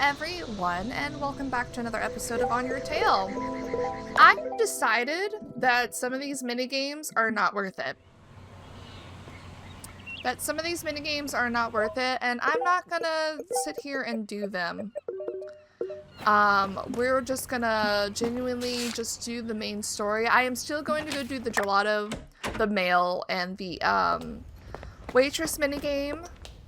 everyone, and welcome back to another episode of On Your Tail. I decided that some of these minigames are not worth it. And I'm not gonna sit here and do them. We're just gonna genuinely just do the main story. I am still going to go do the gelato, the mail, and the, waitress minigame.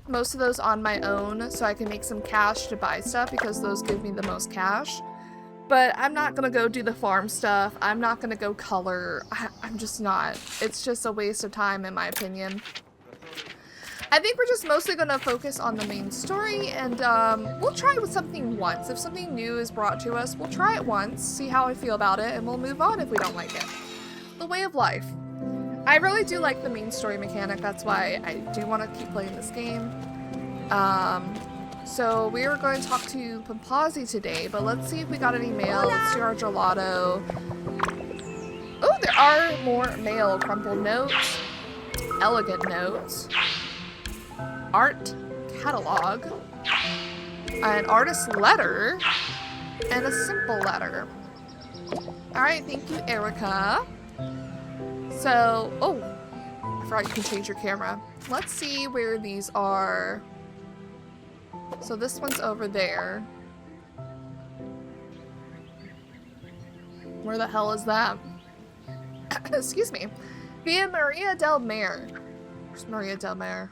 Most of those on my own, so I can make some cash to buy stuff because those give me the most cash. But I'm not gonna go do the farm stuff. I'm not gonna go color. I'm just not. It's just a waste of time in my opinion. I think we're just mostly gonna focus on the main story and we'll try with something once. If something new is brought to us, we'll try it once, see how I feel about it, and we'll move on if we don't like it. The way of life. I really do like the main story mechanic, that's why I do want to keep playing this game. So we are going to talk to Pampazi today, but let's see if we got any mail. Let's do our gelato. Oh, there are more mail. Crumpled notes, elegant notes, art catalog, an artist letter, and a simple letter. Alright, thank you, Erica. So, oh, I forgot you can change your camera. Let's see where these are. So this one's over there. Where the hell is that? Excuse me. Via Maria del Mar. Where's Maria del Mar?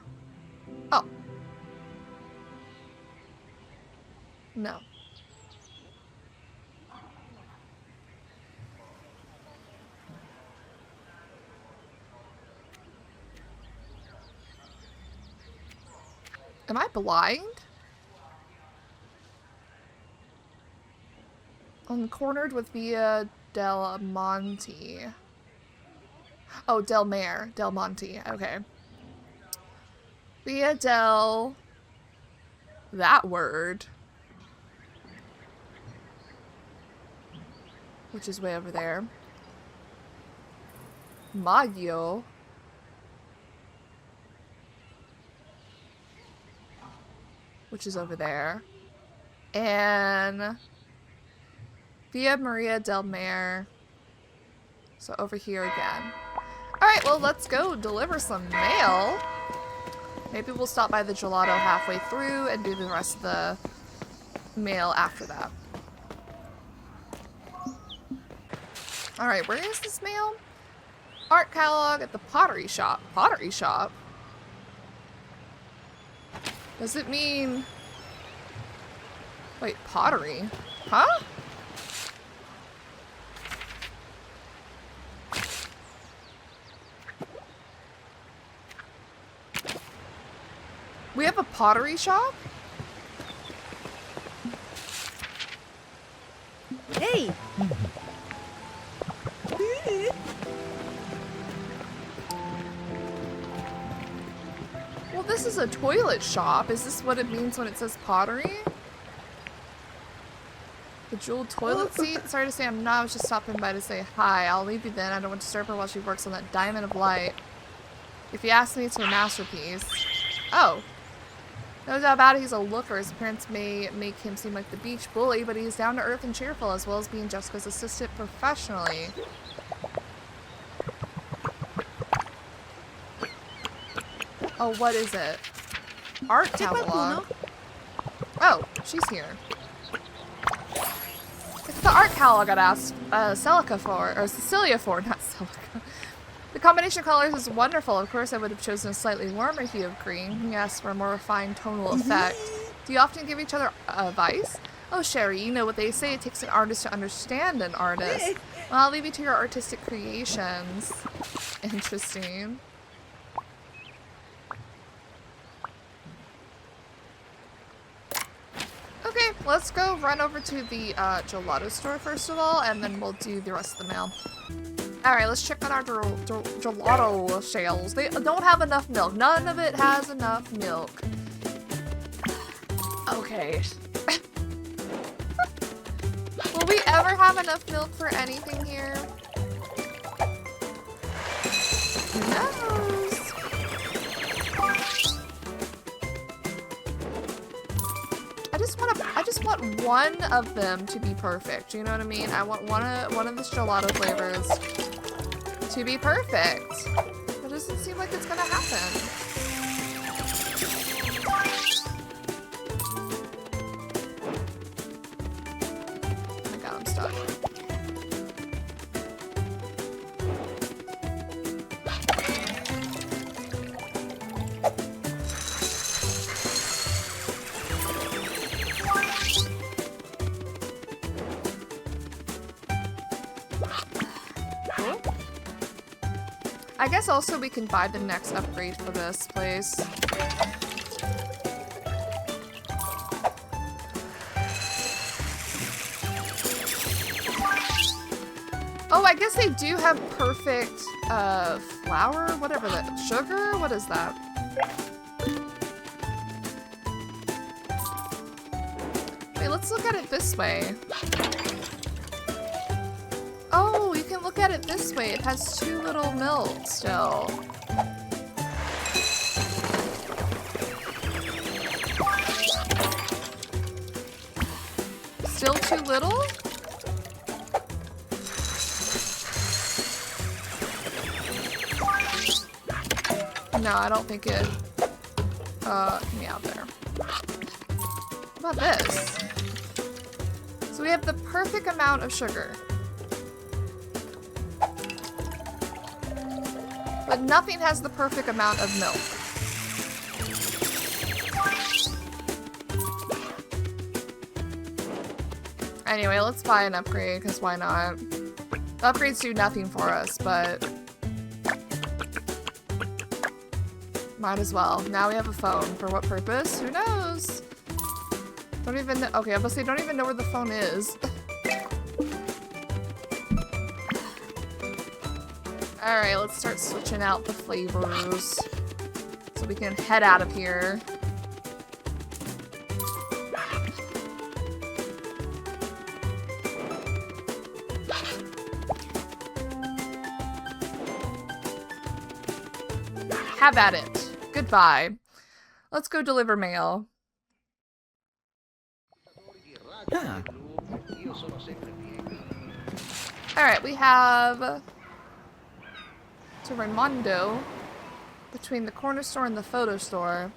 Oh. No. Am I blind? I'm cornered with Via del Monte. Oh, Del Mar. Del Monte. Okay. Via del... that word. Which is way over there. Maggio. Which is over there. And Via Maria del Mar. So over here again. Alright, well, let's go deliver some mail. Maybe we'll stop by the gelato halfway through and do the rest of the mail after that. Alright, where is this mail? Art catalog at the pottery shop. Pottery shop? Does it mean... wait, pottery? Huh? We have a pottery shop? Hey! Well, this is a toilet shop. Is this what it means when it says pottery? The jeweled toilet seat? Sorry to say I'm not. I was just stopping by to say hi. I'll leave you then. I don't want to disturb her while she works on that diamond of light. If you ask me, it's her masterpiece. Oh. No doubt about it, he's a looker. His appearance may make him seem like the beach bully, but he's down to earth and cheerful, as well as being Jessica's assistant professionally. Oh, what is it? Art catalog. Oh, she's here. It's the art catalog I'd asked Celica for, or Cecilia for, not Celica. The combination of colors is wonderful. Of course, I would have chosen a slightly warmer hue of green. Yes, for a more refined tonal effect. Do you often give each other advice? Oh, Sherry, you know what they say. It takes an artist to understand an artist. Well, I'll leave you to your artistic creations. Interesting. Okay, let's go run over to the gelato store first of all, and then we'll do the rest of the mail. Alright, let's check on our gelato shelves. They don't have enough milk. None of it has enough milk. Okay. Will we ever have enough milk for anything here? Who knows? I just want one of them to be perfect. You know what I mean? I want one of the gelato flavors to be perfect. It doesn't seem like it's gonna happen. Oh my god, I'm stuck. I guess also we can buy the next upgrade for this place. Oh, I guess they do have perfect flour, whatever that, sugar? What is that? Wait, let's look at it this way. Oh, you can look at it this way. It has too little milk still. Still too little? No, I don't think it, get me out there. What about this? So we have the perfect amount of sugar. But nothing has the perfect amount of milk. Anyway, let's buy an upgrade, because why not? The upgrades do nothing for us, but might as well. Now we have a phone. For what purpose? Who knows? Don't even know. Okay, I was gonna say, don't even know where the phone is. Alright, let's start switching out the flavors so we can head out of here. Have at it. Goodbye. Let's go deliver mail. Alright, we have to Raimondo between the corner store and the photo store.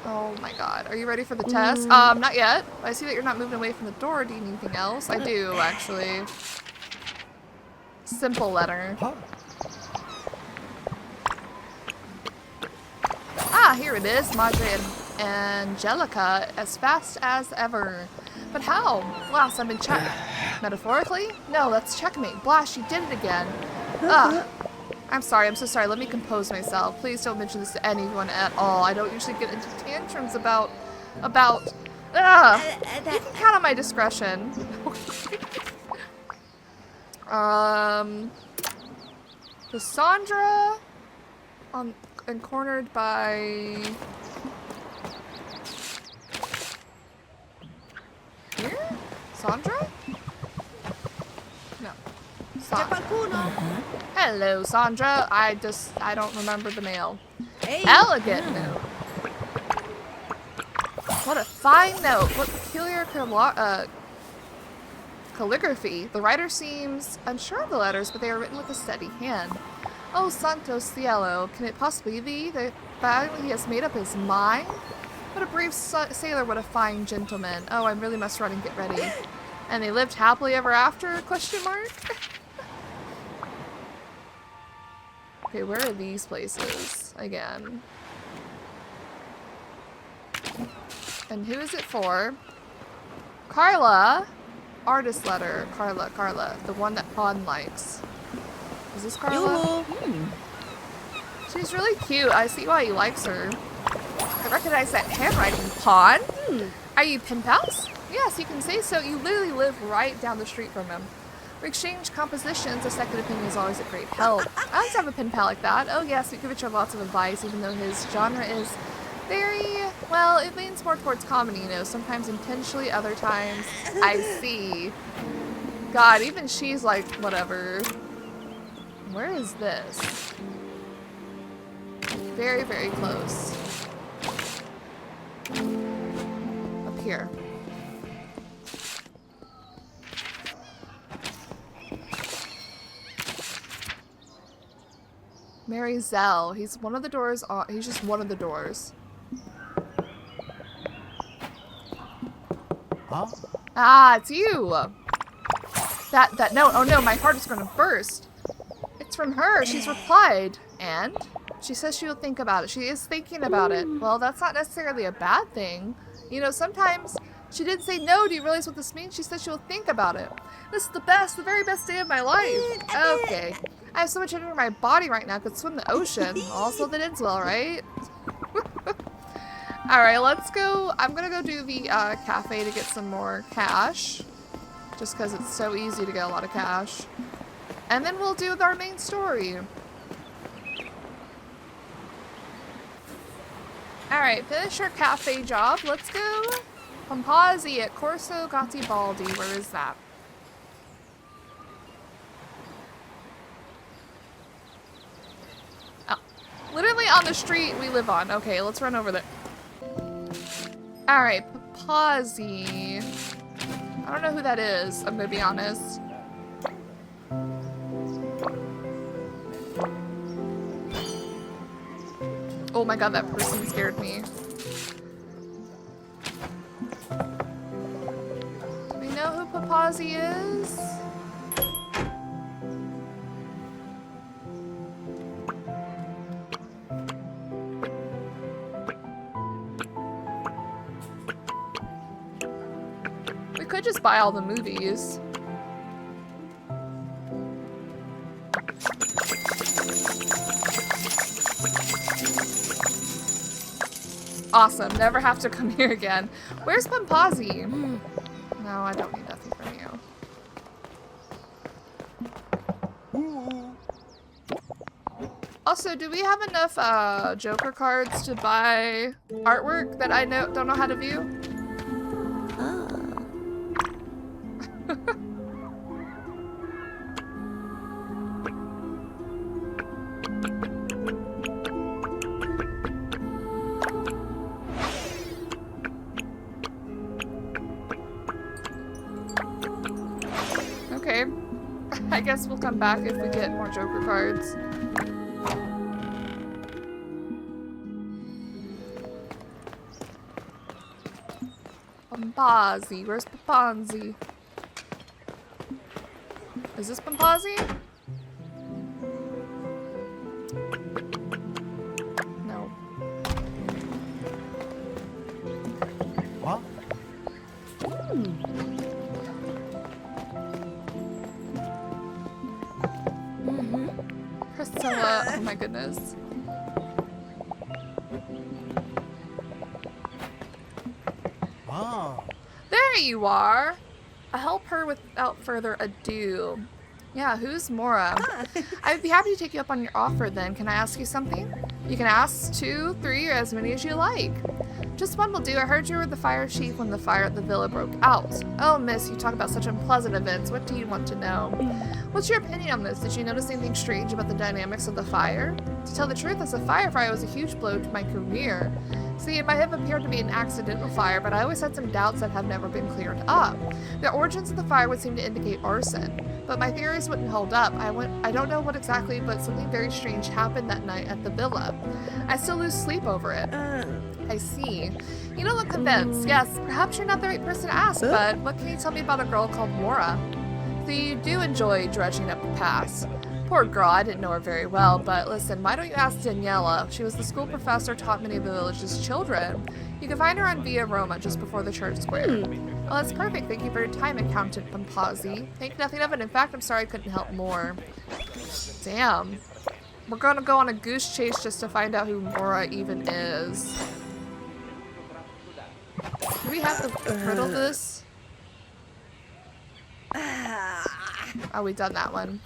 Oh my god. Are you ready for the test? Not yet. I see that you're not moving away from the door. Do you need anything else? I do, actually. Simple letter. Ah, here it is. Madre and Angelica, as fast as ever. But how? Blast, I'm in check. Metaphorically? No, that's checkmate. Blast, she did it again. Ugh. I'm sorry, I'm so sorry. Let me compose myself. Please don't mention this to anyone at all. I don't usually get into tantrums about... You can count on my discretion. Cassandra and cornered by... Here? Sandra? No. Sandra. Hello, Sandra. I don't remember the mail. Hey. Elegant note. What a fine note. What peculiar calligraphy. The writer seems unsure of the letters, but they are written with a steady hand. Oh, Santo Cielo. Can it possibly be that finally he has made up his mind? What a brave sailor, what a fine gentleman. Oh, I really must run and get ready. And they lived happily ever after? Question mark? Okay, where are these places? Again. And who is it for? Carla! Artist letter. Carla. The one that Pawn likes. Is this Carla? She's really cute. I see why he likes her. I recognize that handwriting, Pawn. Are you pen pals? Yes, you can say so. You literally live right down the street from him. We exchange compositions. A second opinion is always a great help. I like to have a pen pal like that. Oh yes, we give each other lots of advice, even though his genre is very, well, it leans more towards comedy, you know, sometimes intentionally, other times, I see. God, even she's like, whatever. Where is this? Very, very close. here. Mary Zell. He's one of the doors on. He's just one of the doors. Huh? Ah, it's you. That note. Oh no, my heart is gonna burst. It's from her. She's replied. And? She says she will think about it. She is thinking about it. Well, that's not necessarily a bad thing. You know, sometimes she didn't say no. Do you realize what this means? She says she will think about it. This is the very best day of my life. Okay. I have so much energy in my body right now. I could swim the ocean. Also, that ends well, right? Alright, let's go. I'm gonna go do the cafe to get some more cash. Just because it's so easy to get a lot of cash. And then we'll do our main story. Alright, finish your cafe job. Let's go. Pompazzi at Corso Garibaldi. Where is that? Oh, literally on the street we live on. Okay, let's run over there. Alright, Pompazzi. I don't know who that is, I'm gonna be honest. Oh my god, that person scared me. Do we know who Pompazzi is? We could just buy all the movies. Awesome, never have to come here again. Where's Pompazzi? No, I don't need nothing from you. Also, do we have enough Joker cards to buy artwork that I don't know how to view? Okay. I guess we'll come back if we get more Joker cards. Pompazzi. Where's Pompazzi? Is this Pompazzi? No. What? Priscilla. Oh my goodness. Ah. There you are. I'll help her without further ado. Yeah, who's Moira? I'd be happy to take you up on your offer then. Can I ask you something? You can ask 2, 3, or as many as you like. Just one will do. I heard you were the fire chief when the fire at the villa broke out. Oh, miss, you talk about such unpleasant events. What do you want to know? What's your opinion on this? Did you notice anything strange about the dynamics of the fire? To tell the truth, as a firefighter was a huge blow to my career. See, it might have appeared to be an accidental fire, but I always had some doubts that have never been cleared up. The origins of the fire would seem to indicate arson, but my theories wouldn't hold up. I don't know what exactly, but something very strange happened that night at the villa. I still lose sleep over it. I see. You don't look convinced. Yes, perhaps you're not the right person to ask, but what can you tell me about a girl called Moira? So you do enjoy dredging up the past. Poor girl, I didn't know her very well, but listen, why don't you ask Daniela? She was the school professor, taught many of the village's children. You can find her on Via Roma, just before the church square. Well, that's perfect. Thank you for your time, Accountant Pompazzi. Think nothing of it. In fact, I'm sorry I couldn't help more. Damn. We're gonna go on a goose chase just to find out who Moira even is. Do we have to riddle this? Oh, we've done that one.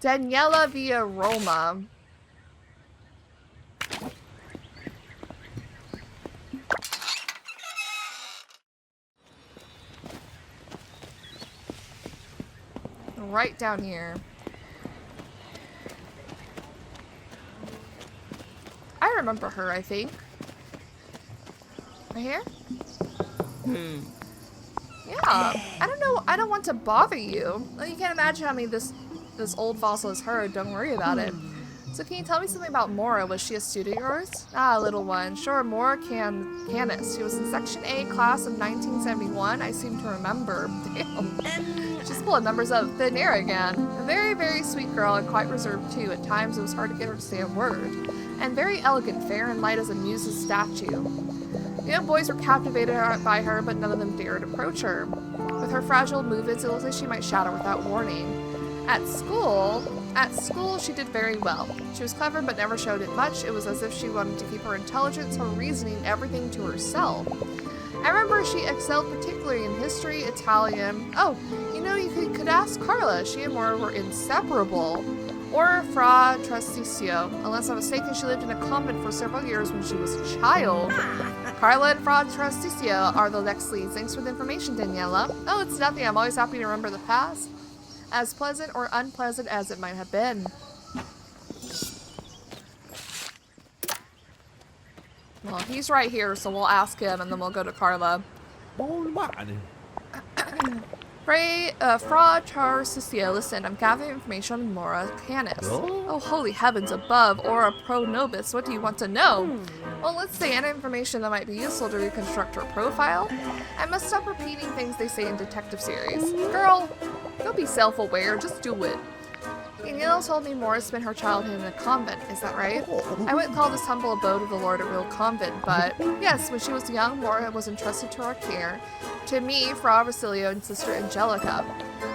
Daniela Via Roma. Right down here. I remember her, I think. Right here? Yeah, I don't know. I don't want to bother you. Well, you can't imagine how many this old fossil has heard. Don't worry about it. So can you tell me something about Moira? Was she a student of yours? Ah, little one. Sure, Moira Canis. She was in Section A class of 1971. I seem to remember. Damn. She's pulling numbers out of thin air again. A very, very sweet girl and quite reserved too. At times it was hard to get her to say a word. And very elegant, fair and light as a muse's statue. The young boys were captivated by her, but none of them dared approach her. With her fragile movements, it looked like she might shatter without warning. At school, she did very well. She was clever, but never showed it much. It was as if she wanted to keep her intelligence, her reasoning, everything to herself. I remember she excelled particularly in history, Italian. Oh, you know, you could ask Carla. She and Moira were inseparable. Or Fra Trasticcio. Unless I'm mistaken, she lived in a convent for several years when she was a child. Carla and Fra Trasticcio are the next leads. Thanks for the information, Daniela. Oh, it's nothing. I'm always happy to remember the past, as pleasant or unpleasant as it might have been. Well, he's right here, so we'll ask him, and then we'll go to Carla. Fra Trasticcio, listen, I'm gathering information on Moira Canis. Oh, holy heavens above, Ora pro nobis, what do you want to know? Well, let's say any information that might be useful to reconstruct her profile. I must stop repeating things they say in detective series. Girl, don't be self-aware, just do it. Danielle told me Moira spent her childhood in a convent, is that right? I wouldn't call this humble abode of the Lord a real convent, but yes, when she was young, Moira was entrusted to our care. To me, Fra Basilio, and Sister Angelica.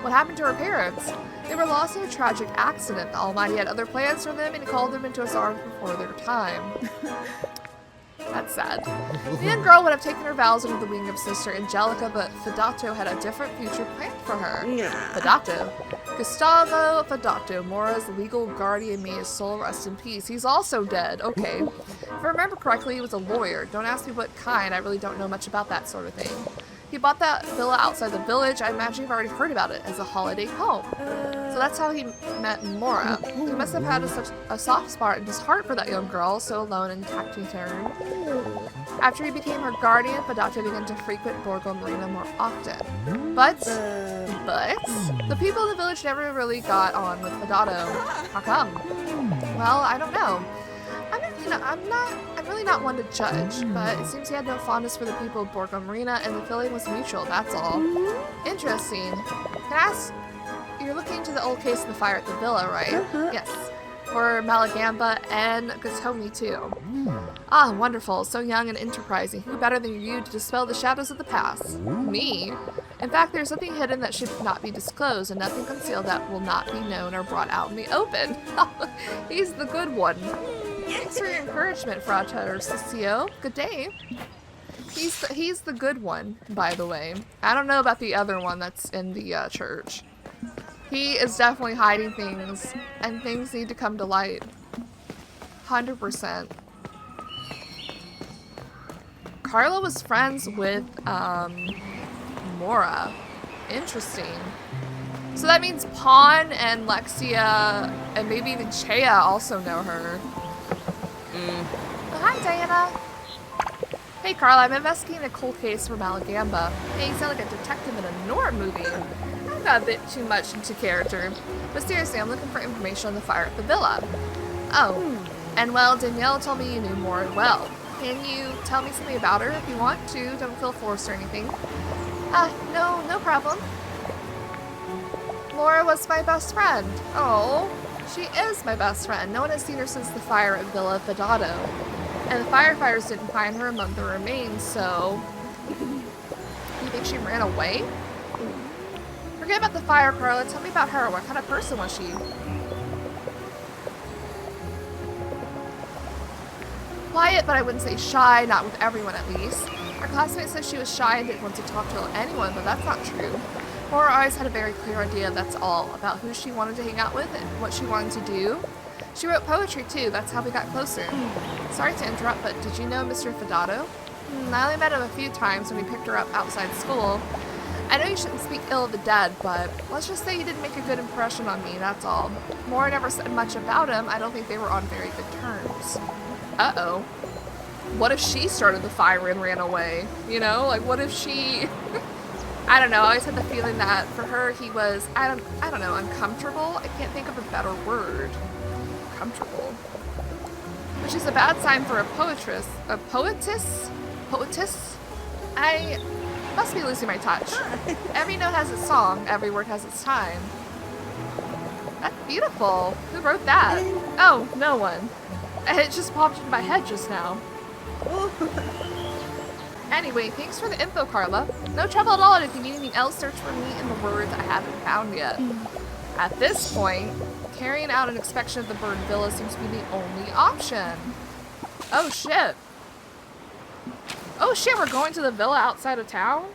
What happened to her parents? They were lost in a tragic accident. The Almighty had other plans for them and called them into his arms before their time. That's sad. The young girl would have taken her vows under the wing of Sister Angelica, but Fedato had a different future planned for her. Fedato? Gustavo Fedato, Moira's legal guardian, may his soul rest in peace. He's also dead. Okay. If I remember correctly, he was a lawyer. Don't ask me what kind. I really don't know much about that sort of thing. He bought that villa outside the village. I imagine you've already heard about it as a holiday home. So that's how he met Moira. He must have had such a soft spot in his heart for that young girl, so alone and taciturn. After he became her guardian, Fedato began to frequent Borgo Marina more often. But the people in the village never really got on with Fedato. How come? Well, I don't know. I'm really not one to judge, but it seems he had no fondness for the people of Borgo Marina, and the feeling was mutual, that's all. Interesting. Can I ask, you're looking into the old case of the fire at the villa, right? Yes. For Malagamba and Gatomi, too. Ah, wonderful. So young and enterprising. Who better than you to dispel the shadows of the past? Me? In fact, there's something hidden that should not be disclosed, and nothing concealed that will not be known or brought out in the open. He's the good one. Thanks for your encouragement, Fra Trasticcio. Good day. He's the good one, by the way. I don't know about the other one that's in the church. He is definitely hiding things, and things need to come to light. 100%. Carla was friends with Moira. Interesting. So that means Pawn and Lexia and maybe even Chea also know her. Oh, hi, Diana. Hey, Carla, I'm investigating a cold case for Malagamba. Hey, you sound like a detective in a Nora movie. I got a bit too much into character. But seriously, I'm looking for information on the fire at the villa. Oh, and well, Danielle told me you knew Moira well. Can you tell me something about her if you want to? Don't feel forced or anything. No problem. Moira was my best friend. Oh, she is my best friend. No one has seen her since the fire at Villa Fedato. And the firefighters didn't find her among the remains, so... You think she ran away? Forget about the fire, Carla. Tell me about her. What kind of person was she? Quiet, but I wouldn't say shy. Not with everyone, at least. Our classmate said she was shy and didn't want to talk to anyone, but that's not true. Moira always had a very clear idea, that's all, about who she wanted to hang out with and what she wanted to do. She wrote poetry, too. That's how we got closer. Sorry to interrupt, but did you know Mr. Fedato? I only met him a few times when we picked her up outside school. I know you shouldn't speak ill of the dead, but let's just say you didn't make a good impression on me, that's all. Moira never said much about him. I don't think they were on very good terms. Uh-oh. what if she started the fire and ran away? You know, like what if she, I don't know, I always had the feeling that for her he was, I don't know, uncomfortable? I can't think of a better word. Comfortable. Which is a bad sign for a poetess. A poetess? Poetess? I must be losing my touch. Every note has its song, every word has its time. That's beautiful. Who wrote that? Oh, no one. It just popped into my head just now. Anyway, thanks for the info, Carla. No trouble at all, and if you need anything else, search for me in the words I haven't found yet. At this point, carrying out an inspection of the burned villa seems to be the only option. Oh shit. Oh shit, we're going to the villa outside of town?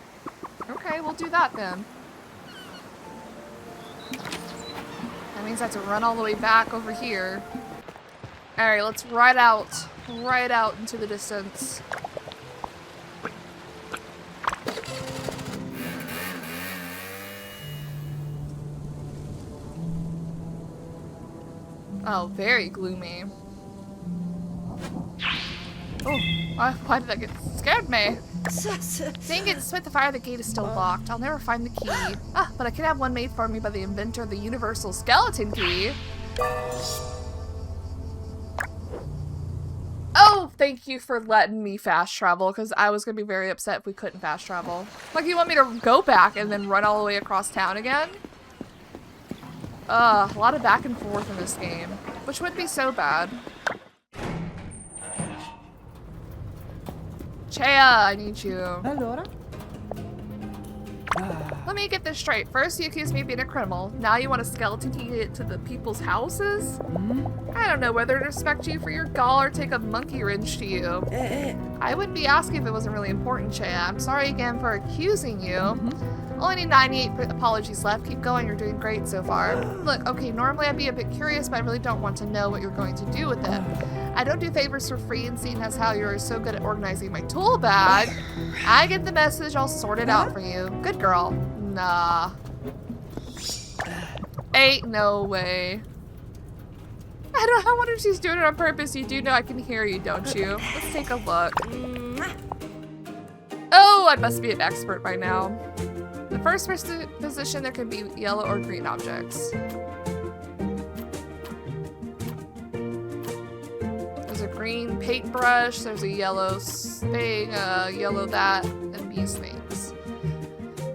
Okay, we'll do that then. That means I have to run all the way back over here. Alright, let's ride out into the distance. Oh, very gloomy. Oh, why did that get scared me? Dang it, despite the fire, the gate is still locked. I'll never find the key. Ah, but I could have one made for me by the inventor of the universal skeleton key. Oh, thank you for letting me fast travel, because I was going to be very upset if we couldn't fast travel. Like, you want me to go back and then run all the way across town again? A lot of back and forth in this game, which wouldn't be so bad. Chea, I need you. Allora? Let me get this straight. First, you accused me of being a criminal. Now you want a skeleton key to get to the people's houses? I don't know whether to respect you for your gall or take a monkey wrench to you. I wouldn't be asking if it wasn't really important, Chea. I'm sorry again for accusing you. Only need 98 apologies left. Keep going, you're doing great so far. Look, okay, normally I'd be a bit curious, but I really don't want to know what you're going to do with it. I don't do favors for free, and seeing as how you're so good at organizing my tool bag, I get the message, I'll sort it out for you. Good girl. Nah. Ain't no way. I wonder if she's doing it on purpose. You do know I can hear you, don't you? Let's take a look. Oh, I must be an expert by now. The first position, there can be yellow or green objects. There's a green paintbrush, there's a yellow thing, yellow that, and these things.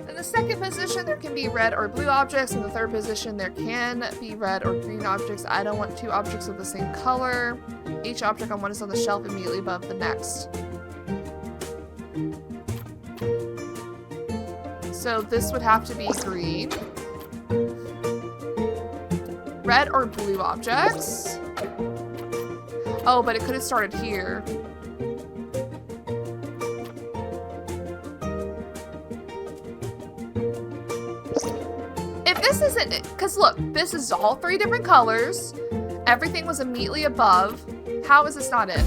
In the second position, there can be red or blue objects. In the third position, there can be red or green objects. I don't want two objects of the same color. Each object on one is on the shelf immediately above the next. So this would have to be green. Red or blue objects. Oh, but it could have started here. If this isn't it, because look, this is all three different colors. Everything was immediately above. How is this not it?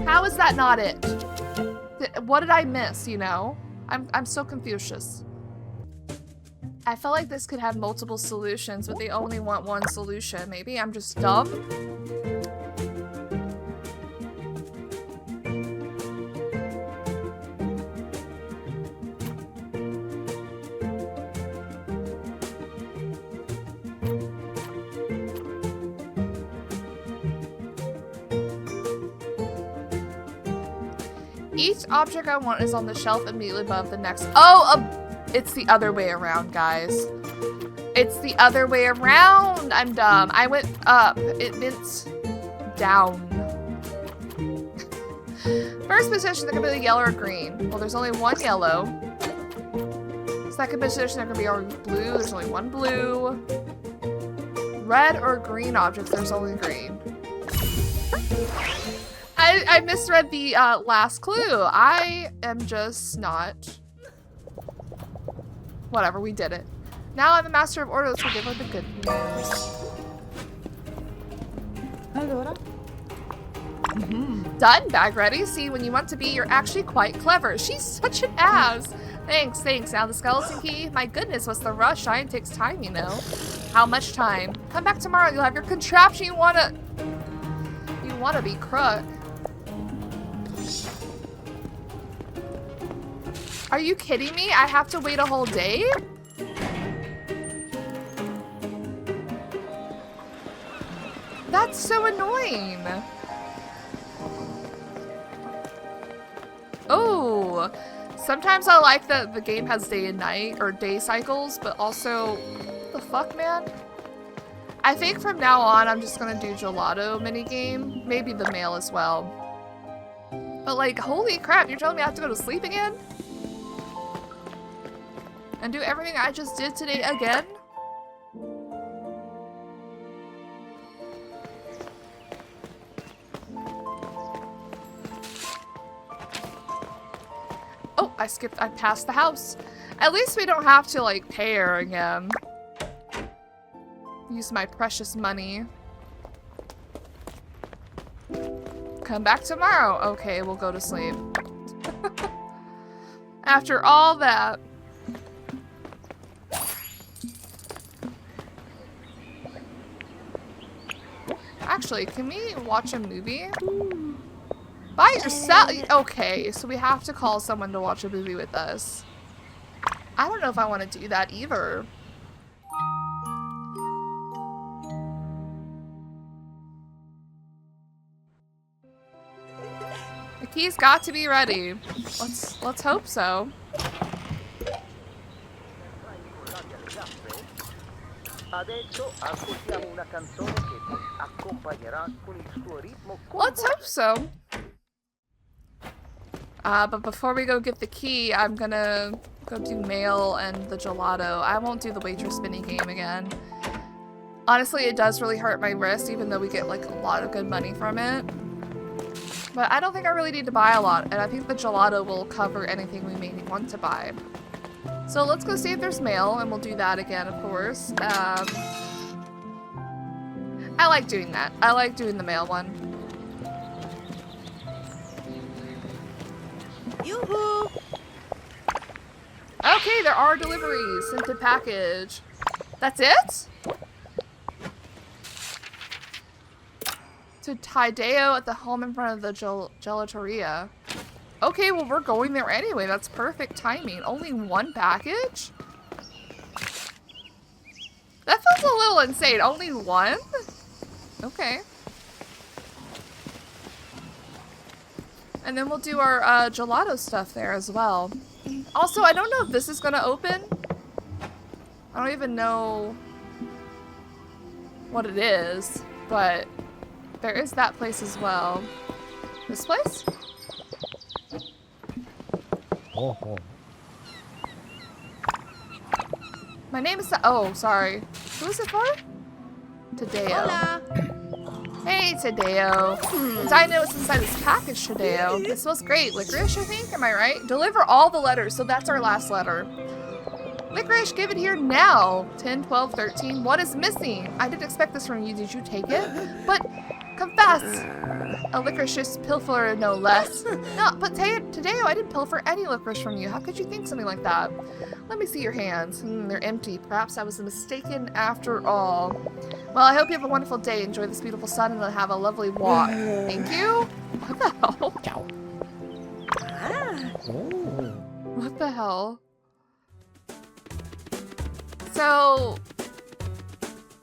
How is that not it? What did I miss, you know? I'm so Confucius. I felt like this could have multiple solutions, but they only want one solution. Maybe I'm just dumb? Each object I want is on the shelf immediately above the next. Oh, it's the other way around, guys. It's the other way around. I'm dumb. I went up. It went down. First position, there can be yellow or green. Well, there's only one yellow. Second position, there can be blue. There's only one blue. Red or green objects, there's only green. I misread the last clue. I am just not... Whatever, we did it. Now I'm a master of order. Let's give her the good news. Allora? Done, bag ready. See, when you want to be, you're actually quite clever. She's such an ass. Thanks, thanks. Now the skeleton key. My goodness, what's the rush? Science takes time, you know. How much time? Come back tomorrow. You'll have your contraption. You wanna be crook. Are you kidding me? I have to wait a whole day? That's so annoying. Oh, sometimes I like that the game has day and night or day cycles, but also, what the fuck, man? I think from now on, I'm just gonna do gelato minigame, maybe the mail as well. But like, holy crap, you're telling me I have to go to sleep again? And do everything I just did today again? Oh, I passed the house. At least we don't have to like pay her again. Use my precious money. Come back tomorrow. Okay, we'll go to sleep. After all that. Actually, can we watch a movie? By yourself? Okay, so we have to call someone to watch a movie with us. I don't know if I want to do that either. The key's got to be ready. Let's hope so. Let's hope so. But before we go get the key, I'm gonna go do mail and the gelato. I won't do the waitress mini game again. Honestly, it does really hurt my wrist, even though we get like a lot of good money from it. But I don't think I really need to buy a lot, and I think the gelato will cover anything we may want to buy. So let's go see if there's mail, and we'll do that again, of course. I like doing that. I like doing the mail one. Yoo-hoo! Okay, there are deliveries. Scented package. That's it? To Tideo at the home in front of the gelateria. Okay, well, we're going there anyway. That's perfect timing. Only one package? That feels a little insane. Only one? Okay. And then we'll do our gelato stuff there as well. Also, I don't know if this is gonna open. I don't even know what it is, but there is that place as well. This place? Oh, oh. My name is... Oh, sorry. Who is it for? Tadeo. Hola! Hey, Tadeo. And I know what's inside this package, Tadeo. It smells great. Licorice, I think? Am I right? Deliver all the letters, so that's our last letter. Licorice, give it here now. 10, 12, 13. What is missing? I didn't expect this from you. Did you take it? But confess. A licorice pilfer, no less. No, but Tadeo, I didn't pilfer any licorice from you. How could you think something like that? Let me see your hands. They're empty. Perhaps I was mistaken after all. Well, I hope you have a wonderful day. Enjoy this beautiful sun and have a lovely walk. Thank you. What the hell? Ciao. What the hell? So,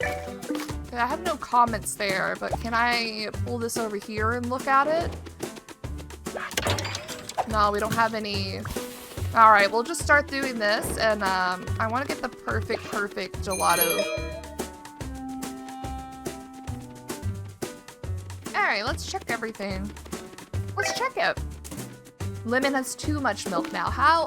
I have no comments there, but can I pull this over here and look at it? No, we don't have any. All right, we'll just start doing this, and I want to get the perfect gelato. All right, let's check everything. Let's check it. Lemon has too much milk now. How?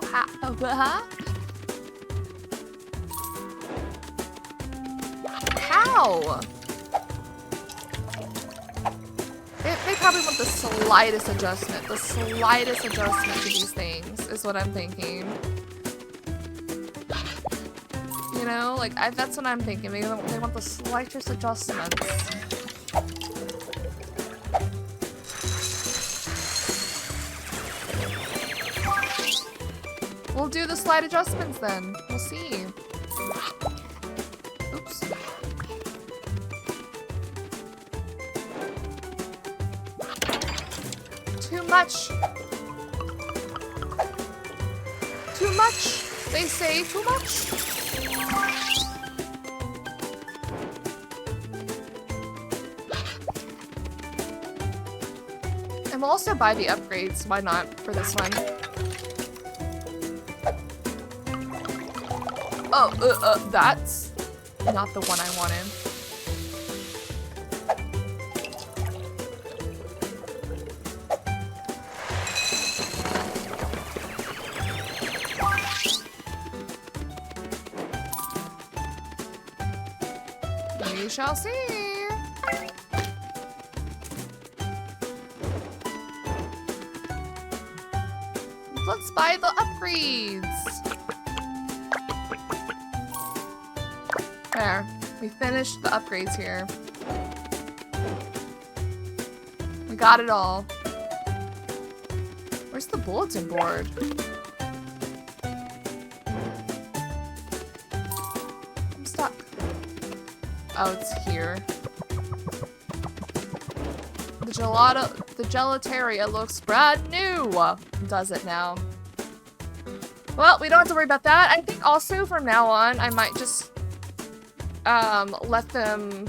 They probably want the slightest adjustment. The slightest adjustment to these things is what I'm thinking. You know, like, that's what I'm thinking. They want the slightest adjustments. We'll do the slight adjustments then. We'll see. Oops. Too much. Too much. They say too much. And we'll also buy the upgrades. Why not for this one? Oh, that's not the one I wanted. We shall see. Let's buy the upgrades. There. We finished the upgrades here. We got it all. Where's the bulletin board? I'm stuck. Oh, it's here. The gelateria looks brand new. Does it now? Well, we don't have to worry about that. I think also from now on, I might just let them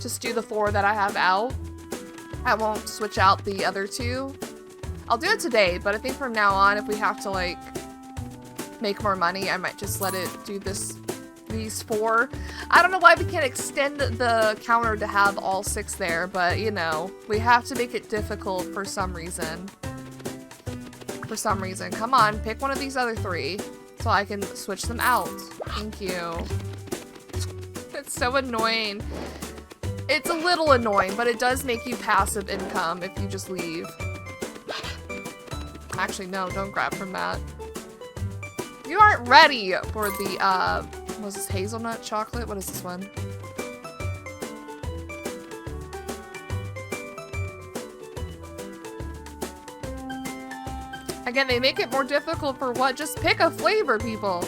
just do the 4 that I have out. I won't switch out the other 2. I'll do it today, but I think from now on, if we have to like make more money, I might just let it do these 4. I don't know why we can't extend the counter to have all 6 there, but you know, we have to make it difficult for some reason. For some reason. Come on, pick one of these other 3 so I can switch them out. Thank you. It's so annoying. It's a little annoying, but it does make you passive income if you just leave. Actually, no, don't grab from that. You aren't ready for the, was this hazelnut chocolate? What is this one? Again, they make it more difficult for what? Just pick a flavor, people.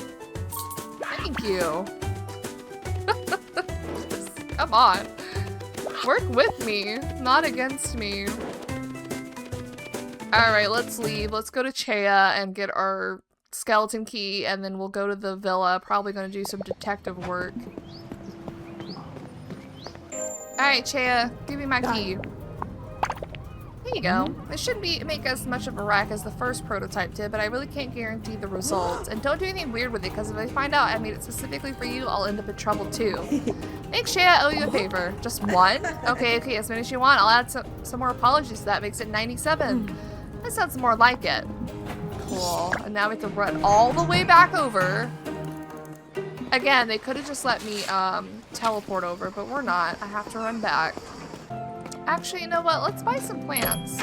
Thank you. Come on. Work with me, not against me. Alright, let's leave. Let's go to Chea and get our skeleton key, and then we'll go to the villa. Probably gonna do some detective work. Alright, Chea, give me my key. There you go. It shouldn't make as much of a wreck as the first prototype did, but I really can't guarantee the results. And don't do anything weird with it, because if I find out I made it specifically for you, I'll end up in trouble too. Thanks, Chea. I owe you a favor. Just one? Okay, as many as you want. I'll add some more apologies to that. Makes it 97. That sounds more like it. Cool. And now we have to run all the way back over. Again, they could have just let me teleport over, but we're not. I have to run back. Actually, you know what? Let's buy some plants.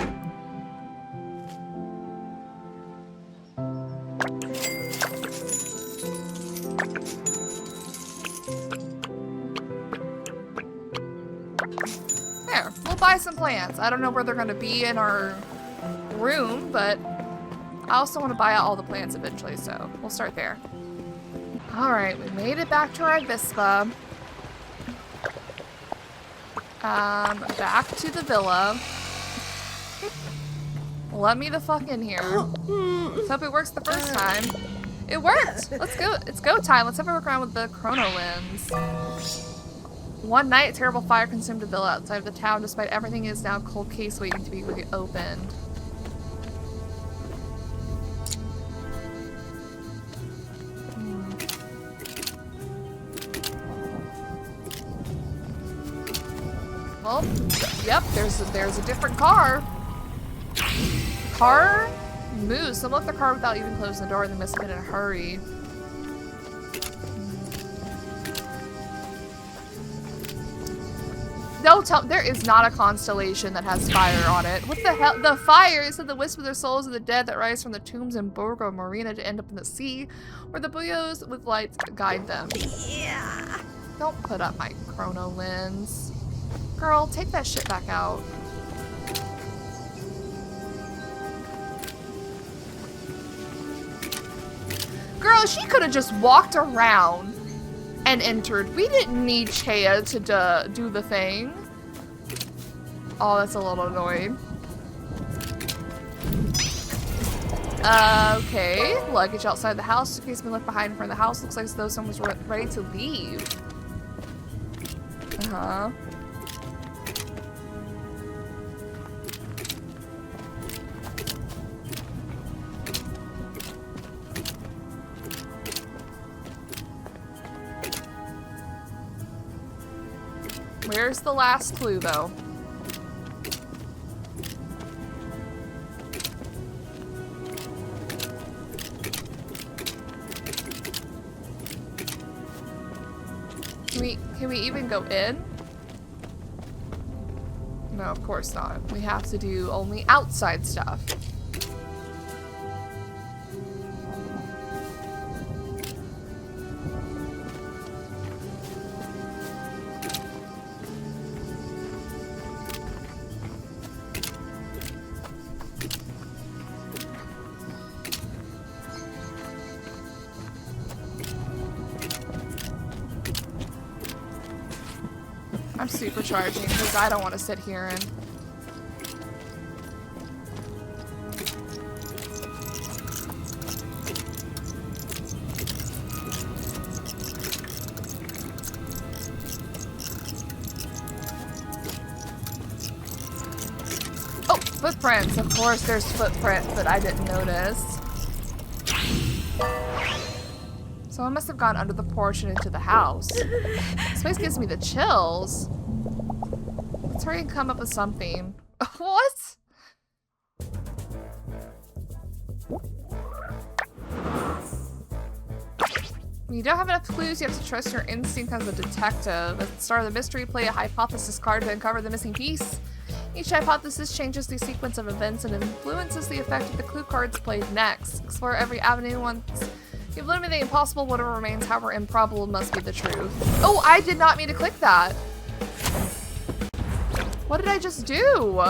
There, we'll buy some plants. I don't know where they're going to be in our room, but I also want to buy out all the plants eventually, so we'll start there. Alright, we made it back to our Vispa. Back to the villa. Let me the fuck in here. Let's hope it works the first time. It worked! Let's go. It's go time. Let's have a look around with the chrono lens. One night, a terrible fire consumed a villa outside of the town. Despite everything, it is now a cold case waiting to be opened. Well, yep, there's a different car. Car moves. Someone left the car without even closing the door, and they must have been in a hurry. No, there is not a constellation that has fire on it. What the hell? The fire is the wisp of their souls of the dead that rise from the tombs in Borgo Marina to end up in the sea, where the buyos with lights guide them. Yeah. Don't put up my chrono lens. Girl, take that shit back out. Girl, she could have just walked around and entered. We didn't need Chea to do the thing. Oh, that's a little annoying. Okay. Luggage outside the house. Suitcase been left behind in front of the house. Looks like as though someone was ready to leave. Uh-huh. Where's the last clue, though? Can we even go in? No, of course not. We have to do only outside stuff. I'm supercharging because I don't want to sit here and... Oh, footprints. Of course there's footprints that I didn't notice. Someone must have gone under the porch and into the house. This place gives me the chills. Let's hurry and come up with something. What? When you don't have enough clues, you have to trust your instinct as a detective. At the start of the mystery, play a hypothesis card to uncover the missing piece. Each hypothesis changes the sequence of events and influences the effect of the clue cards played next. Explore every avenue once you've eliminated the impossible. Whatever remains, however improbable, must be the truth. Oh, I did not mean to click that. What did I just do?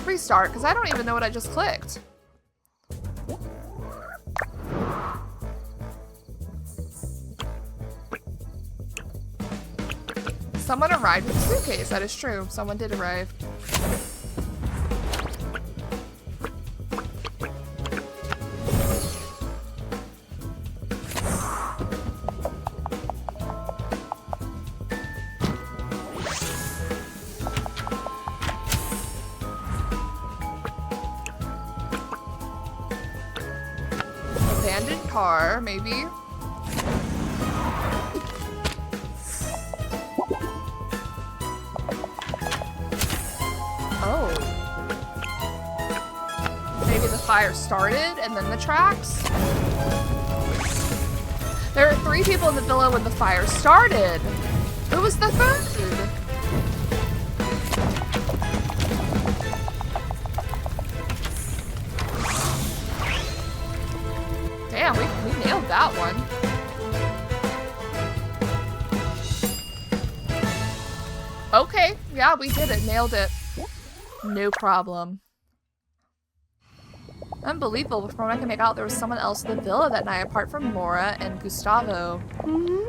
Restart, because I don't even know what I just clicked. Someone arrived with a suitcase. That is true. Someone did arrive. Abandoned car, maybe. Oh. Maybe the fire started and then the tracks? There were 3 people in the villa when the fire started. Who was the third? Damn, we nailed that one. Okay, yeah, we did it. Nailed it. No problem. Unbelievable. From what I can make out, there was someone else in the villa that night apart from Moira and Gustavo.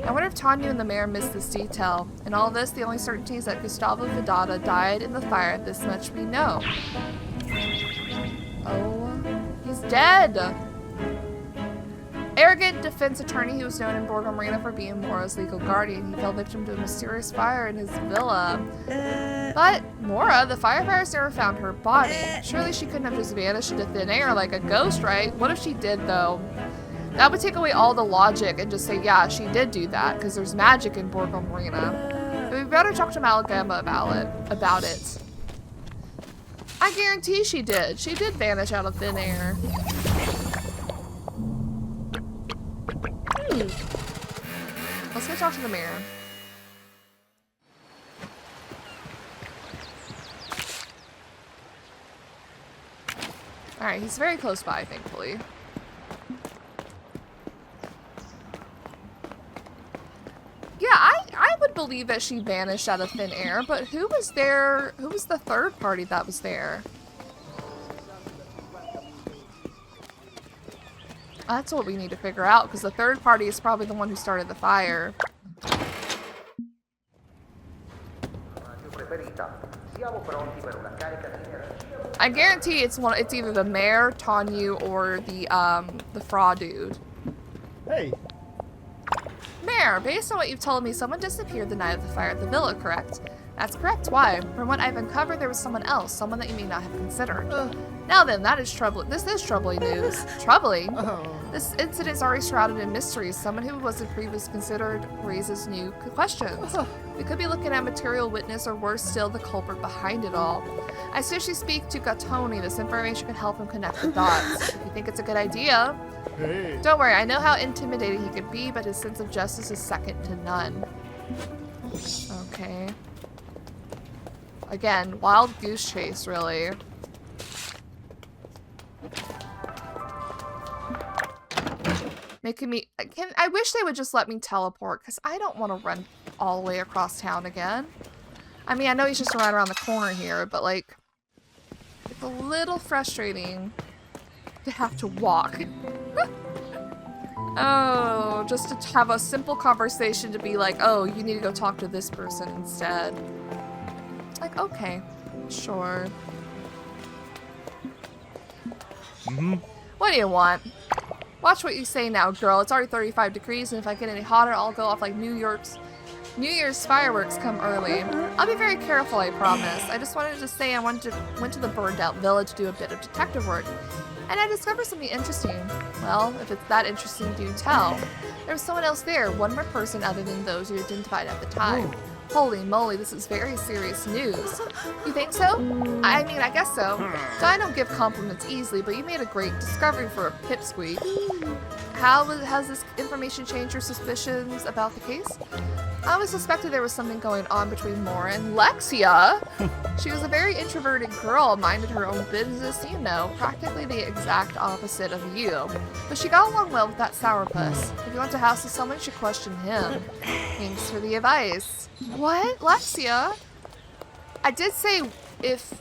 I wonder if Tanya and the mayor missed this detail. In all this, the only certainty is that Gustavo Vidata died in the fire. This much we know. Oh, he's dead. Arrogant defense attorney who was known in Borgo Marina for being Moira's legal guardian. He fell victim to a mysterious fire in his villa. But Moira, the firefighters never found her body. Surely she couldn't have just vanished into thin air like a ghost, right? What if she did, though? That would take away all the logic and just say, yeah, she did do that, because there's magic in Borgo Marina. But we better talk to Malagama about it. I guarantee she did. She did vanish out of thin air. Let's go talk to the mayor. Alright, he's very close by, thankfully. Yeah, I would believe that she vanished out of thin air, but who was there? Who was the third party that was there? That's what we need to figure out, because the third party is probably the one who started the fire. I guarantee it's either the mayor, Tanyu, or the fraud dude. Hey. Mayor, based on what you've told me, someone disappeared the night of the fire at the villa, correct? That's correct. Why? From what I've uncovered, there was someone else, someone that you may not have considered. Now then, that is troubling. This is troubling news. Troubling? This incident is already shrouded in mystery. Someone who wasn't previously considered raises new questions. We could be looking at material witness, or worse still, the culprit behind it all. I seriously speak to Gatoni. This information could help him connect the dots. If you think it's a good idea. Hey. Don't worry, I know how intimidating he could be, but his sense of justice is second to none. Okay. Again, wild goose chase, really. Making me... I wish they would just let me teleport, because I don't want to run all the way across town again. I mean, I know he's just right around the corner here, but, like... It's a little frustrating to have to walk. Oh, just to have a simple conversation to be like, oh, you need to go talk to this person instead. Like, okay, sure. What do you want? Watch what you say now, girl. It's already 35 degrees, and if I get any hotter, I'll go off like New Year's fireworks come early. I'll be very careful, I promise. I just wanted to say I went to the burned out village to do a bit of detective work. And I discovered something interesting. Well, if it's that interesting, do tell. There was someone else there, one more person other than those you identified at the time. Holy moly, this is very serious news. You think so? I mean, I guess so. I don't give compliments easily, but you made a great discovery for a pipsqueak. Has this information changed your suspicions about the case? I always suspected there was something going on between Moira and Lexia. She was a very introverted girl, minded her own business, you know, practically the exact opposite of you. But she got along well with that sourpuss. If you want to house with someone, you should question him. Thanks for the advice. What? Lexia? I did say if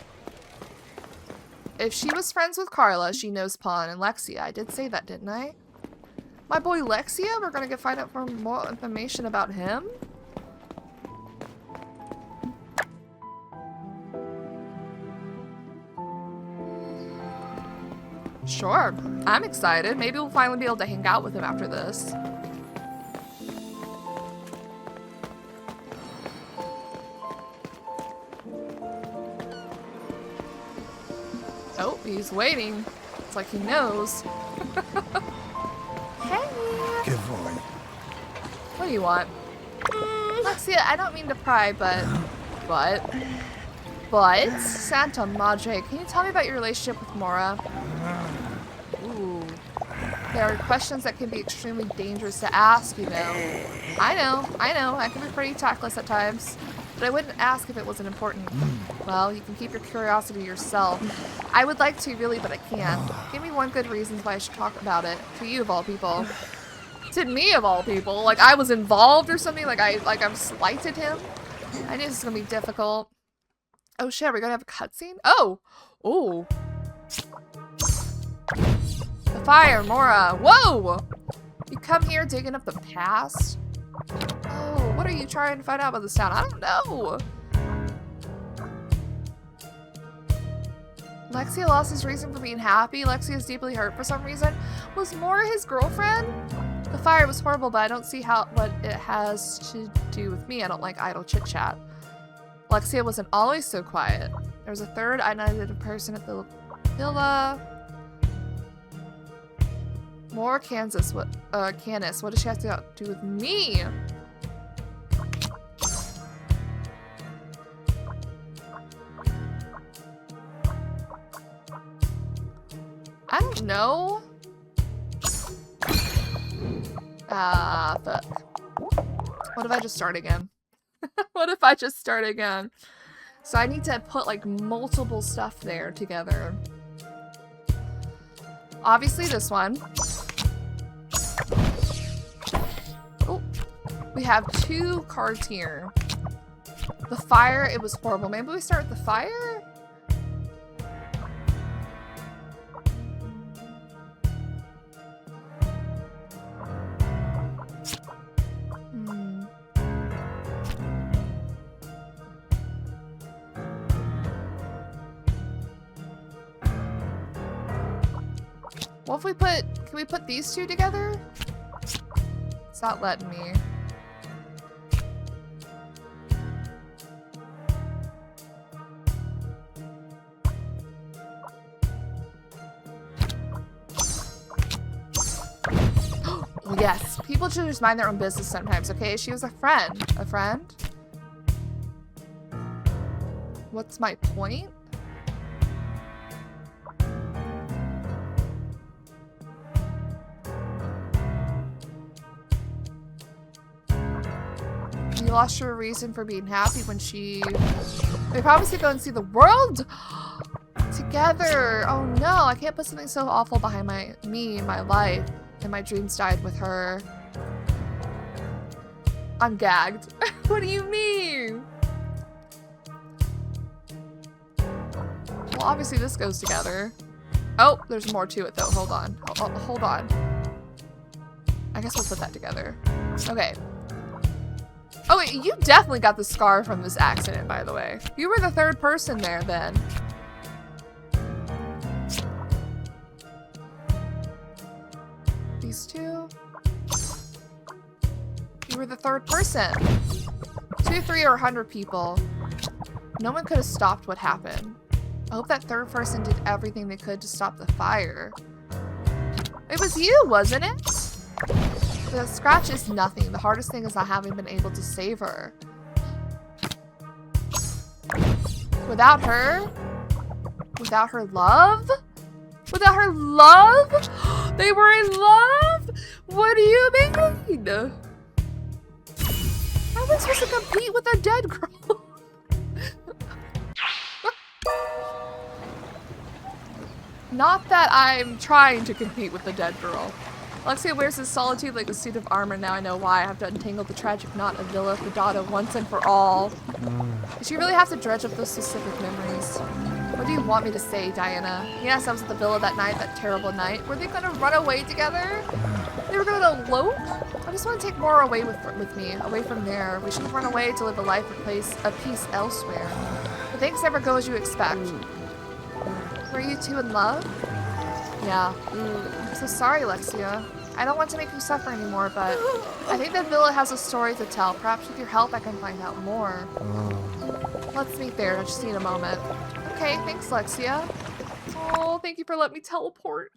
she was friends with Carla, she knows Pawn and Lexia. I did say that, didn't I? My boy Lexia? We're gonna find out for more information about him? Sure. I'm excited. Maybe we'll finally be able to hang out with him after this. Oh, he's waiting. It's like he knows. Hey! Good boy. What do you want? Lexia, I don't mean to pry, but... Santa Madre, can you tell me about your relationship with Moira? Ooh. There are questions that can be extremely dangerous to ask, you know. I know. I can be pretty tactless at times. But I wouldn't ask if it wasn't important. Well, you can keep your curiosity to yourself. I would like to, really, but I can't. Give me one good reason why I should talk about it. To you, of all people. To me, of all people. Like, I was involved or something? Like I've slighted him? I knew this was gonna be difficult. Oh shit, we're gonna have a cutscene? Oh! Ooh. The fire, Moira. Whoa! You come here digging up the past? Oh, what are you trying to find out about this town? I don't know. Lexia lost his reason for being happy. Lexia is deeply hurt for some reason. Was Moira his girlfriend? The fire was horrible, but I don't see what it has to do with me. I don't like idle chit-chat. Lexia wasn't always so quiet. There was a third unidentified person at the villa. More Canis. What does she have to do with me? I don't know. Ah, fuck. What if I just start again? What if I just start again? So I need to put like multiple stuff there together. Obviously this one. Oh, we have 2 cards here. The fire, it was horrible. Maybe we start with the fire? What if we can we put these two together? It's not letting me. Oh, yes, people should just mind their own business sometimes, okay? She was a friend. A friend? What's my point? You lost your reason for being happy when they promised to go and see the world together. Oh no, I can't put something so awful behind my life, and my dreams died with her. I'm gagged. What do you mean? Well, obviously this goes together. Oh, there's more to it though. Hold on. Hold on. I guess we'll put that together. Okay. Oh wait, you definitely got the scar from this accident, by the way. You were the third person there then. These two. You were the third person. 2, 3, or 100 people. No one could have stopped what happened. I hope that third person did everything they could to stop the fire. It was you, wasn't it? The scratch is nothing. The hardest thing is not having been able to save her. Without her? Without her love? Without her love? They were in love? What do you mean? How am I supposed to compete with a dead girl? Not that I'm trying to compete with the dead girl. Alexia wears his solitude like a suit of armor. Now I know why. I have to untangle the tragic knot of Villa Fidata once and for all. Did you really have to dredge up those specific memories? What do you want me to say, Diana? Yes, I was at the villa that night, that terrible night. Were they gonna run away together? They were gonna elope? I just want to take Moira away with me, away from there. We should run away to live a life of peace elsewhere. But things never go as you expect. Were you two in love? Yeah. I'm so sorry, Alexia. I don't want to make you suffer anymore, but I think that villa has a story to tell. Perhaps with your help I can find out more. Let's meet there. I just need a moment. Okay, thanks, Alexia. Oh, thank you for letting me teleport.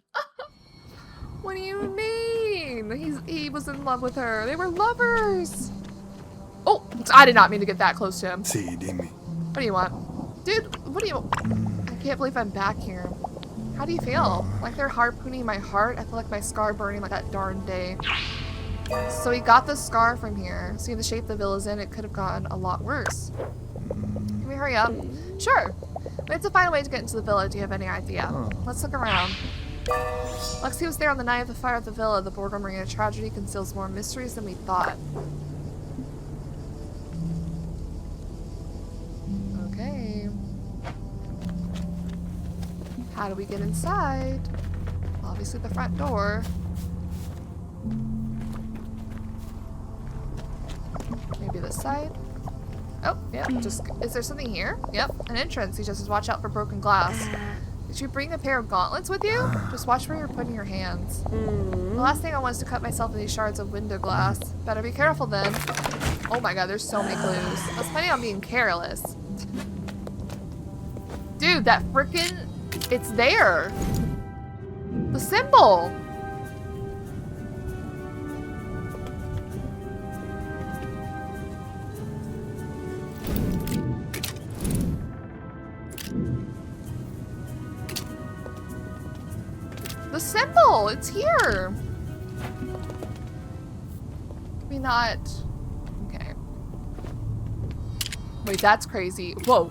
What do you mean? He was in love with her. They were lovers. Oh, I did not mean to get that close to him. See, dimmi. What do you want? Dude, what do you... I can't believe I'm back here. How do you feel? Like they're harpooning my heart? I feel like my scar burning like that darn day. So he got the scar from here. See the shape the villa's in, it could have gotten a lot worse. Can we hurry up? Sure. We have to find a way to get into the villa. Do you have any idea? Let's look around. Lexi was there on the night of the fire at the villa. The Borgo Marina tragedy conceals more mysteries than we thought. Okay. How do we get inside? Obviously the front door. Maybe this side? Oh, yeah, just, is there something here? Yep, an entrance. He just says, watch out for broken glass. Did you bring a pair of gauntlets with you? Just watch where you're putting your hands. The last thing I want is to cut myself in these shards of window glass. Better be careful then. Oh my god, there's so many clues. I was planning on being careless. Dude, that frickin', it's there. The symbol. The symbol, it's here. Can we not? Okay. Wait, that's crazy. Whoa.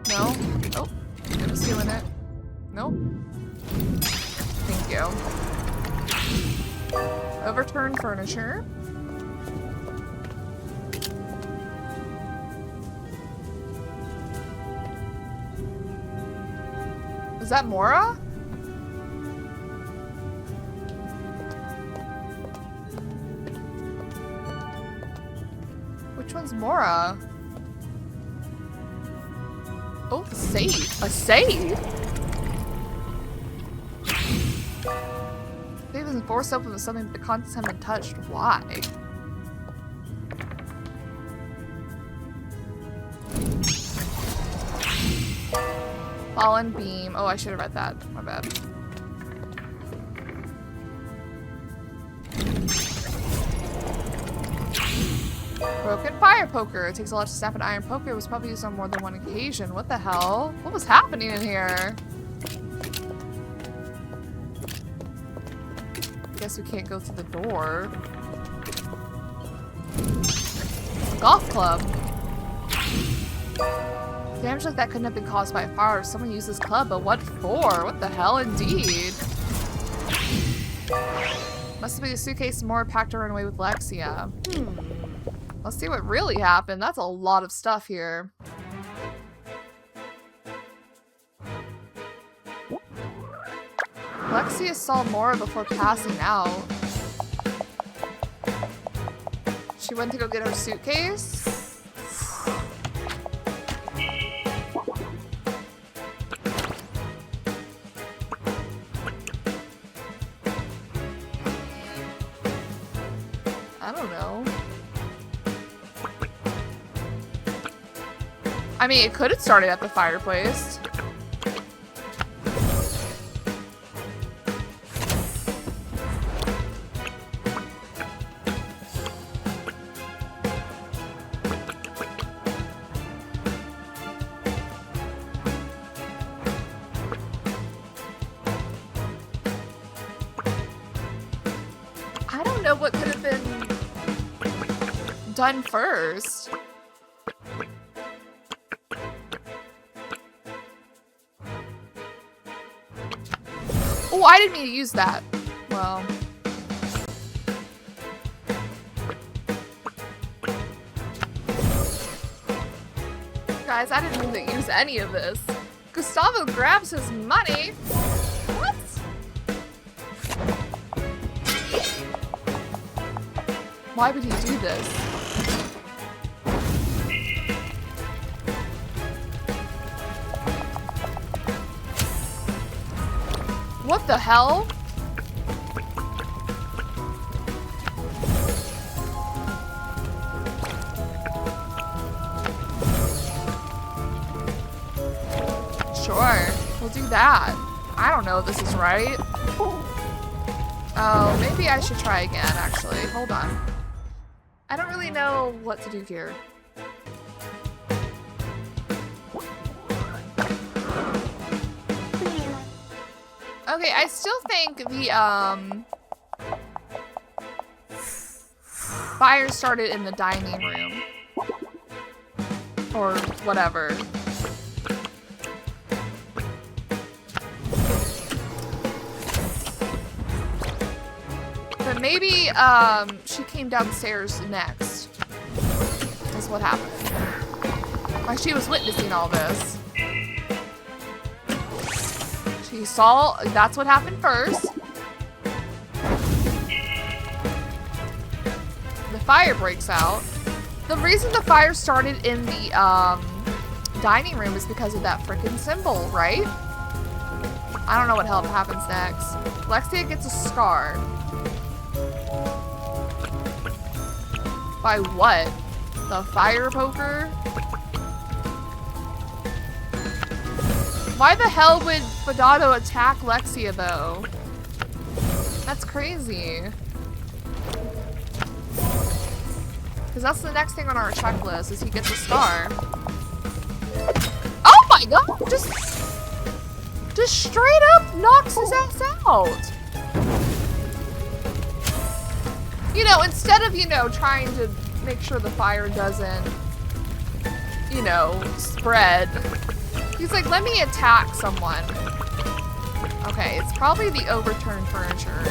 No? Oh, I'm just doing it. Nope. Thank you. Overturned furniture. Is that Moira? Which one's Moira? Oh, save. A save? isn't forced open with something but the contents haven't been touched. Why? Fallen beam. Oh, I should have read that. My bad. Broken fire poker. It takes a lot to snap an iron poker. It was probably used on more than one occasion. What the hell? What was happening in here? Guess we can't go through the door. Golf club. Damage like that couldn't have been caused by a fire if someone used this club, but what for? What the hell, indeed? Must have been a suitcase Moira packed to run away with Lexia. Let's see what really happened. That's a lot of stuff here. Lexia saw Moira before passing out. She went to go get her suitcase. I don't know. I mean, it could have started at the fireplace. I don't know what could have been done first. Oh, I didn't mean to use that. Well. Guys, I didn't mean to use any of this. Gustavo grabs his money. What? Why would he do this? What the hell? Sure, we'll do that. I don't know if this is right. Oh, maybe I should try again, actually. Hold on. I don't really know what to do here. Okay, I still think the, fire started in the dining room. Or whatever. But maybe, she came downstairs next. Is what happened. Like, she was witnessing all this. She saw, that's what happened first. The fire breaks out. The reason the fire started in the, dining room is because of that frickin' symbol, right? I don't know what hell happens next. Lexia gets a scar. By what? The fire poker? Why the hell would Fadato attack Lexia though? That's crazy. Because that's the next thing on our checklist is he gets a scar. Oh my god! Just straight up knocks his ass out. You know, instead of, you know, trying to make sure the fire doesn't, you know, spread, he's like, let me attack someone. Okay, it's probably the overturned furniture.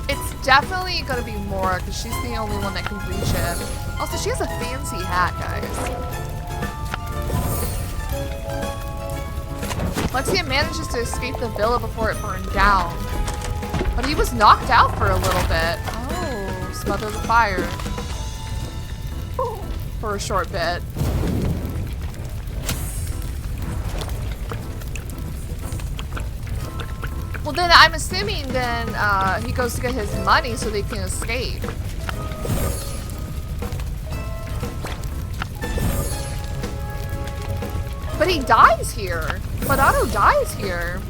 It's definitely gonna be Moira because she's the only one that can reach him. Also, she has a fancy hat, guys. Lexia manages to escape the villa before it burned down. But he was knocked out for a little bit. Oh, smother the fire. For a short bit. Well, then I'm assuming then he goes to get his money so they can escape. But he dies here. Otto dies here.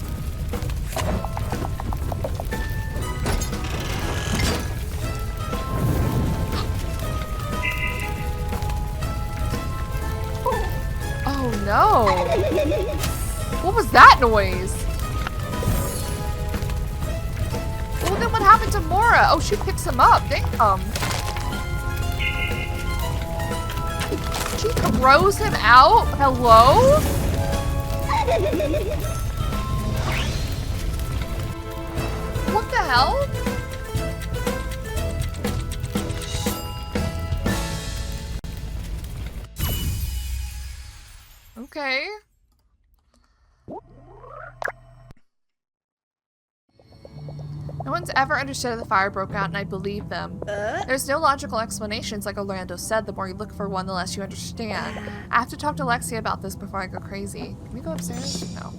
Oh no. What was that noise? Well, then what happened to Moira? Oh, she picks him up. Damn. She throws him out? Hello? What the hell? Okay. No one's ever understood how the fire broke out, and I believe them. There's no logical explanations, like Orlando said. The more you look for one, the less you understand. I have to talk to Lexi about this before I go crazy. Can we go upstairs? No.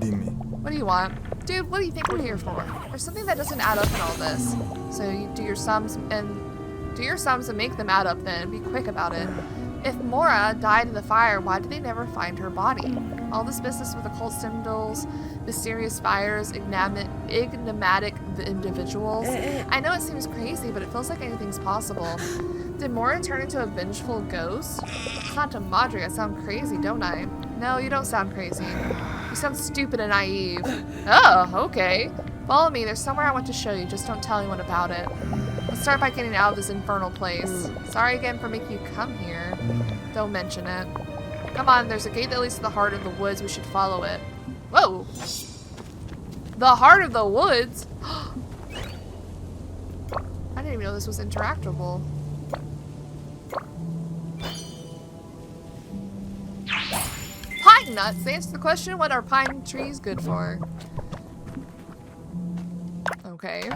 Dimmi. What do you want? Dude, what do you think we're here for? There's something that doesn't add up in all this. So you do your sums and make them add up then. Be quick about it. If Moira died in the fire, why did they never find her body? All this business with occult symbols, mysterious fires, enigmatic individuals. I know it seems crazy, but it feels like anything's possible. Did Moira turn into a vengeful ghost? It's not to Madre, I sound crazy, don't I? No, you don't sound crazy. You sound stupid and naive. Oh, okay. Follow me, there's somewhere I want to show you, just don't tell anyone about it. Let's start by getting out of this infernal place. Sorry again for making you come here. Don't mention it. Come on, there's a gate that leads to the heart of the woods. We should follow it. Whoa! The heart of the woods? I didn't even know this was interactable. Pine nuts! Answer the question, what are pine trees good for? Okay.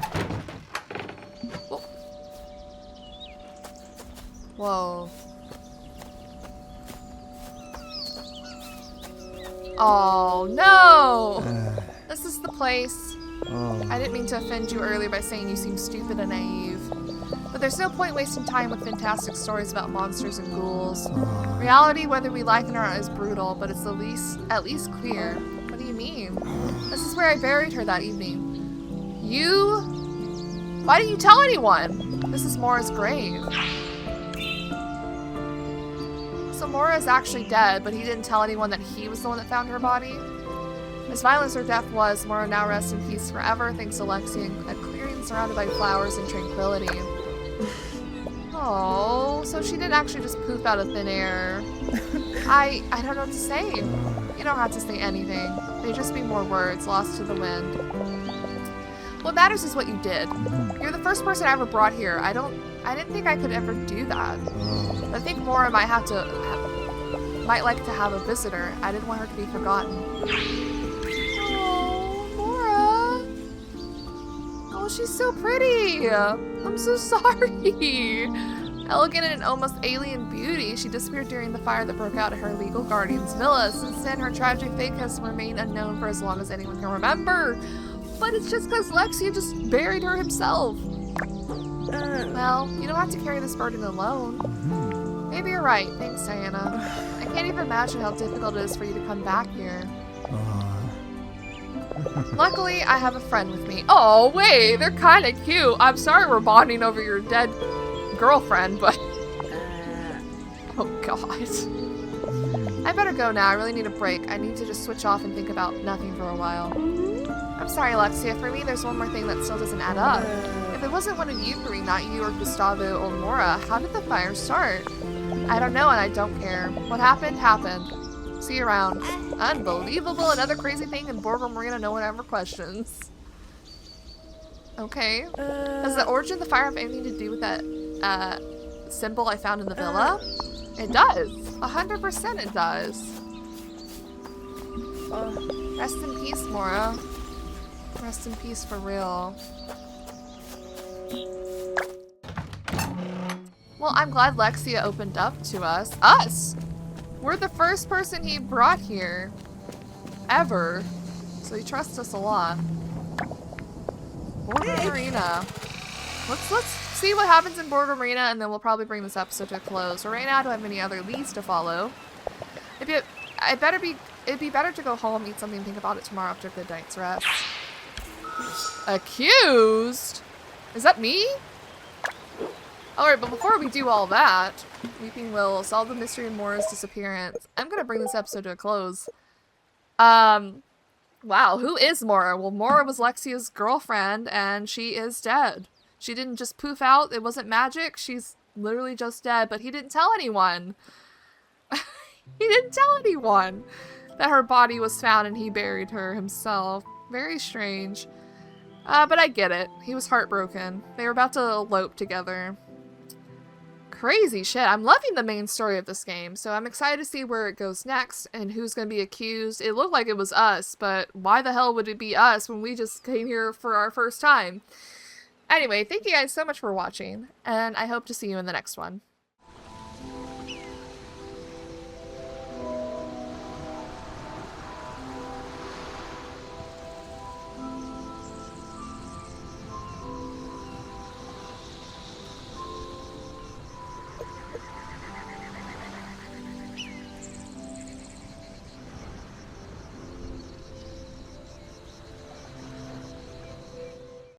Whoa. Oh, no! This is the place. I didn't mean to offend you earlier by saying you seem stupid and naive. But there's no point wasting time with fantastic stories about monsters and ghouls. Reality, whether we like it or not, is brutal, but it's at least clear. What do you mean? This is where I buried her that evening. You? Why didn't you tell anyone? This is Moira's grave. So Moira is actually dead, but he didn't tell anyone that he was the one that found her body. As violent as her death was, Moira now rests in peace forever, thanks to Lexi, a clearing surrounded by flowers and tranquility. Oh, so she didn't actually just poof out of thin air. I don't know what to say. You don't have to say anything. They just be more words lost to the wind. What matters is what you did. You're the first person I ever brought here. I didn't think I could ever do that. I think Moira might like to have a visitor. I didn't want her to be forgotten. Oh, Moira. Oh, she's so pretty. I'm so sorry. Elegant and almost alien beauty, she disappeared during the fire that broke out at her legal guardian's villa. Since then, her tragic fate has remained unknown for as long as anyone can remember. But it's just because Lexi just buried her himself. Well, you don't have to carry this burden alone. Maybe you're right. Thanks, Diana. I can't even imagine how difficult it is for you to come back here. Luckily, I have a friend with me. Oh, wait, they're kind of cute. I'm sorry we're bonding over your dead girlfriend, but... Oh, God. I better go now. I really need a break. I need to just switch off and think about nothing for a while. I'm sorry, Alexia. For me, there's one more thing that still doesn't add up. If it wasn't one of you three, not you or Gustavo or Moira, how did the fire start? I don't know, and I don't care. What happened, happened. See you around. Unbelievable. Another crazy thing in Boardroom Arena no one ever questions. Okay. Does the origin of the fire have anything to do with that symbol I found in the villa? It does. 100% it does. Rest in peace, Moira. Rest in peace for real. Well, I'm glad Lexia opened up to us. Us! We're the first person he brought here. Ever. So he trusts us a lot. Boardroom Arena. Let's see what happens in Boardroom Arena, and then we'll probably bring this episode to a close. So right now I don't have any other leads to follow. It'd be better to go home, eat something, think about it tomorrow after a good night's rest. Accused? Is that me? Alright, but before we do all that, Weeping Will solve the mystery of Moira's disappearance. I'm gonna bring this episode to a close. Wow, who is Moira? Well, Moira was Lexia's girlfriend, and she is dead. She didn't just poof out, it wasn't magic, she's literally just dead, but he didn't tell anyone. He didn't tell anyone that her body was found and he buried her himself. Very strange. But I get it. He was heartbroken. They were about to elope together. Crazy shit. I'm loving the main story of this game, so I'm excited to see where it goes next and who's going to be accused. It looked like it was us, but why the hell would it be us when we just came here for our first time? Anyway, thank you guys so much for watching, and I hope to see you in the next one.